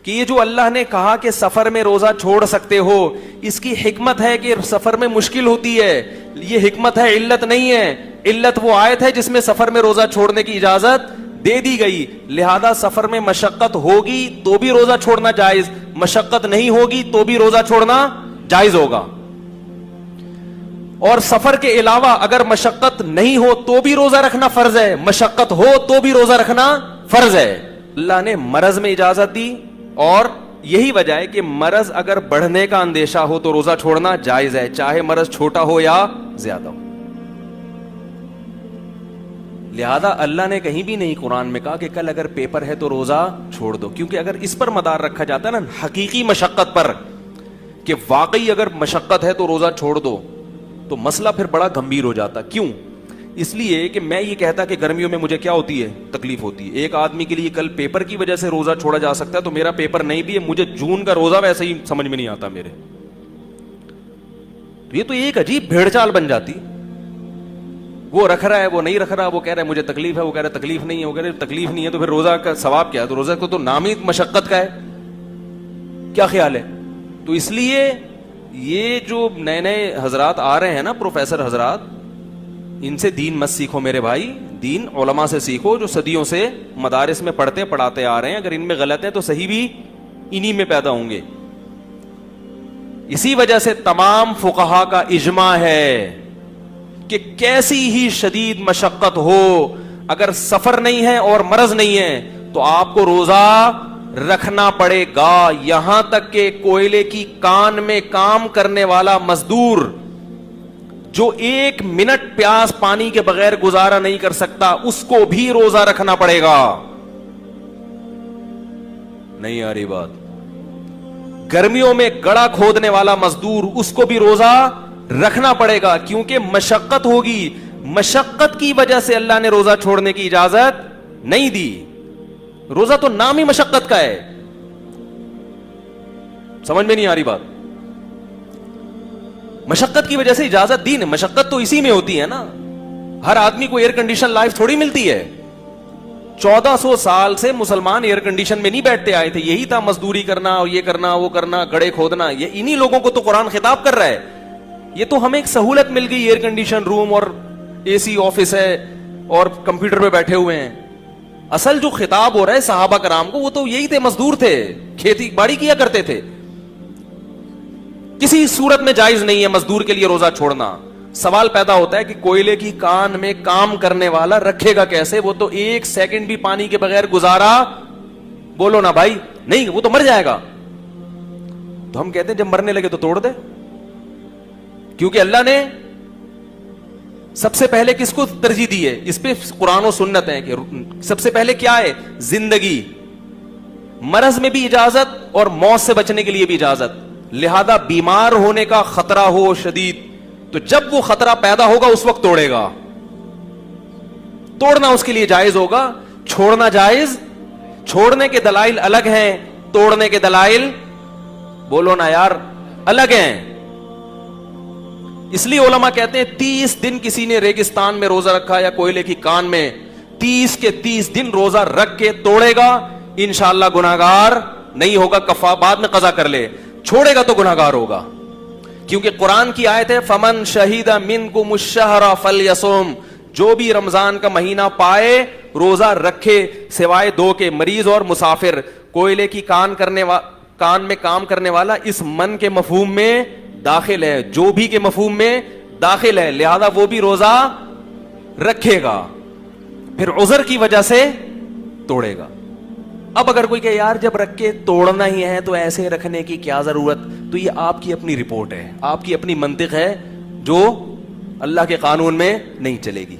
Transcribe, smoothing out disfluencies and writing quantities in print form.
کہ یہ جو اللہ نے کہا کہ سفر میں روزہ چھوڑ سکتے ہو، اس کی حکمت ہے کہ سفر میں مشکل ہوتی ہے، یہ حکمت ہے، علت نہیں ہے. علت وہ آیت ہے جس میں سفر میں روزہ چھوڑنے کی اجازت دے دی گئی. لہذا سفر میں مشقت ہوگی تو بھی روزہ چھوڑنا جائز، مشقت نہیں ہوگی تو بھی روزہ چھوڑنا جائز ہوگا. اور سفر کے علاوہ اگر مشقت نہیں ہو تو بھی روزہ رکھنا فرض ہے، مشقت ہو تو بھی روزہ رکھنا فرض ہے. اللہ نے مرض میں اجازت دی، اور یہی وجہ ہے کہ مرض اگر بڑھنے کا اندیشہ ہو تو روزہ چھوڑنا جائز ہے، چاہے مرض چھوٹا ہو یا زیادہ ہو. لہذا اللہ نے کہیں بھی نہیں قرآن میں کہا کہ کل اگر پیپر ہے تو روزہ چھوڑ دو، کیونکہ اگر اس پر مدار رکھا جاتا ہے نا حقیقی مشقت پر، کہ واقعی اگر مشقت ہے تو روزہ چھوڑ دو، تو مسئلہ پھر بڑا گمبھیر ہو جاتا. کیوں؟ اس لیے کہ میں یہ کہتا کہ گرمیوں میں مجھے کیا ہوتی ہے، تکلیف ہوتی ہے. ایک آدمی کے لیے کل پیپر کی وجہ سے روزہ چھوڑا جا سکتا ہے، تو میرا پیپر نہیں بھی ہے، مجھے جون کا روزہ ویسے ہی سمجھ میں نہیں آتا میرے. یہ تو ایک عجیب بھیڑ چال بن جاتی. وہ رکھ رہا ہے، وہ نہیں رکھ رہا، وہ کہہ رہا ہے مجھے تکلیف ہے، وہ کہہ رہا ہے تکلیف نہیں ہے، وہ کہہ رہا ہے تکلیف نہیں ہے، تو پھر روزہ کا ثواب کیا ہے؟ تو روزہ کو تو نام ہی مشقت کا ہے. کیا خیال ہے؟ تو اس لیے یہ جو نئے نئے حضرات آ رہے ہیں نا، پروفیسر حضرات، ان سے دین مت سیکھو میرے بھائی، دین علماء سے سیکھو جو صدیوں سے مدارس میں پڑھتے پڑھاتے آ رہے ہیں. اگر ان میں غلط ہیں تو صحیح بھی انہی میں پیدا ہوں گے. اسی وجہ سے تمام فقہا کا اجماع ہے کہ کیسی ہی شدید مشقت ہو، اگر سفر نہیں ہے اور مرض نہیں ہے تو آپ کو روزہ رکھنا پڑے گا. یہاں تک کہ کوئلے کی کان میں کام کرنے والا مزدور جو 1 منٹ پیاس پانی کے بغیر گزارا نہیں کر سکتا، اس کو بھی روزہ رکھنا پڑے گا. نہیں آ رہی بات؟ گرمیوں میں گڑا کھودنے والا مزدور، اس کو بھی روزہ رکھنا پڑے گا، کیونکہ مشقت ہوگی. مشقت کی وجہ سے اللہ نے روزہ چھوڑنے کی اجازت نہیں دی. روزہ تو نام ہی مشقت کا ہے. سمجھ میں نہیں آ رہی بات؟ مشقت کی وجہ سے اجازت دی. مشقت تو اسی میں ہوتی ہے نا. ہر آدمی کو ایئر کنڈیشن لائف تھوڑی ملتی ہے. 1400 سال سے مسلمان ایئر کنڈیشن میں نہیں بیٹھتے آئے تھے. یہی تھا مزدوری کرنا، یہ کرنا، وہ کرنا، گڑے کھودنا. یہ انہی لوگوں کو تو قرآن خطاب کر رہا ہے. یہ تو ہمیں ایک سہولت مل گئی، ایئر کنڈیشن روم اور اے سی آفس ہے اور کمپیوٹر پہ بیٹھے ہوئے ہیں. اصل جو خطاب ہو رہا ہے صحابہ کرام کو، وہ تو یہی تھے، مزدور تھے، کھیتی باڑی کیا کرتے تھے. کسی صورت میں جائز نہیں ہے مزدور کے لیے روزہ چھوڑنا. سوال پیدا ہوتا ہے کہ کوئلے کی کان میں کام کرنے والا رکھے گا کیسے؟ وہ تو 1 سیکنڈ بھی پانی کے بغیر گزارا، بولو نا بھائی، نہیں، وہ تو مر جائے گا. تو ہم کہتے ہیں جب مرنے لگے تو توڑ دے، کیونکہ اللہ نے سب سے پہلے کس کو ترجیح دی ہے؟ اس پہ قرآن و سنت ہے کہ سب سے پہلے کیا ہے؟ زندگی. مرض میں بھی اجازت اور موت سے بچنے کے لیے بھی اجازت. لہذا بیمار ہونے کا خطرہ ہو شدید، تو جب وہ خطرہ پیدا ہوگا اس وقت توڑے گا. توڑنا اس کے لیے جائز ہوگا، چھوڑنا جائز. چھوڑنے کے دلائل الگ ہیں، توڑنے کے دلائل، بولو نا یار، الگ ہیں. اس لیے علماء کہتے ہیں 30 دن کسی نے ریگستان میں روزہ رکھا یا کوئلے کی کان میں، 30 کے 30 دن روزہ رکھ کے توڑے گا، انشاءاللہ گناہگار نہیں ہوگا. کفا بعد میں قضا کر لے، چھوڑے گا تو گناہگار ہوگا. کیونکہ قرآن کی آیت ہے فمن شہید منکم الشہر فلیصم، جو بھی رمضان کا مہینہ پائے روزہ رکھے، سوائے 2 کے، مریض اور مسافر. کوئلے کی کان میں کام کرنے والا اس من کے مفہوم میں داخل ہے، جو بھی کے مفہوم میں داخل ہے. لہذا وہ بھی روزہ رکھے گا، پھر عذر کی وجہ سے توڑے گا. اب اگر کوئی کہ یار جب رکھ کے توڑنا ہی ہے تو ایسے رکھنے کی کیا ضرورت، تو یہ آپ کی اپنی رپورٹ ہے، آپ کی اپنی منطق ہے جو اللہ کے قانون میں نہیں چلے گی.